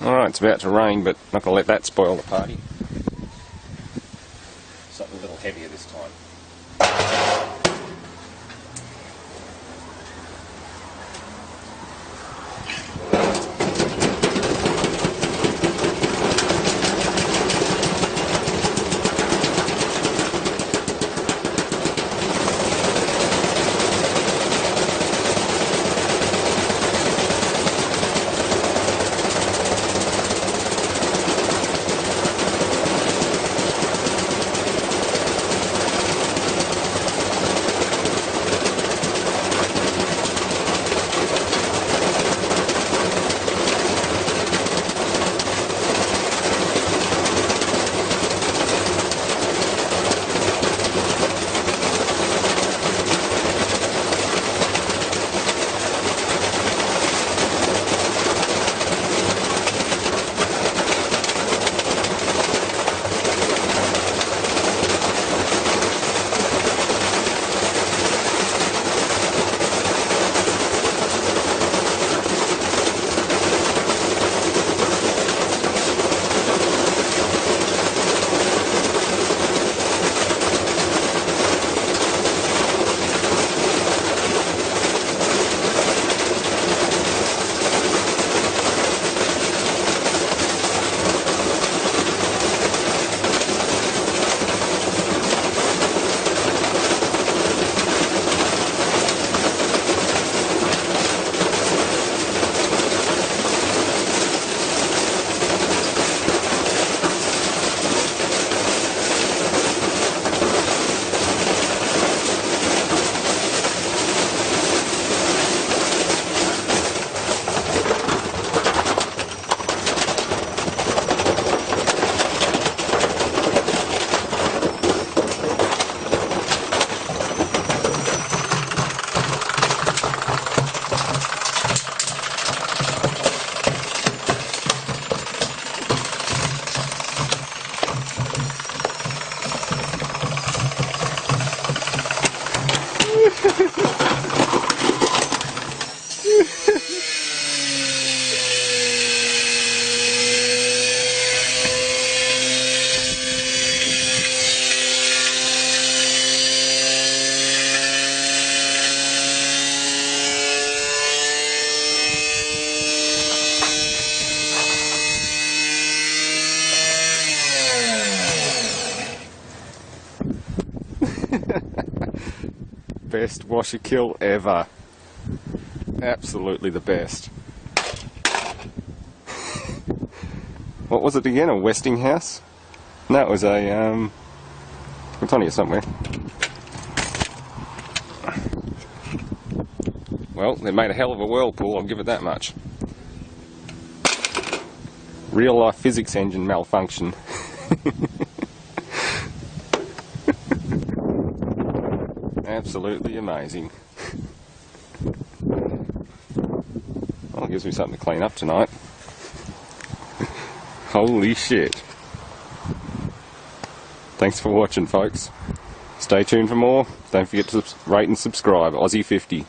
Alright, it's about to rain, but not going to let that spoil the party. Something a little heavier this time. Best washer kill ever. Absolutely the best. What was it again? A Westinghouse? No, it was a it's on here somewhere. Well, they made a hell of a whirlpool, I'll give it that much. Real life physics engine malfunction. Absolutely amazing. Well, it gives me something to clean up tonight. Holy shit. Thanks for watching, folks. Stay tuned for more. Don't forget to rate and subscribe. Aussie 50.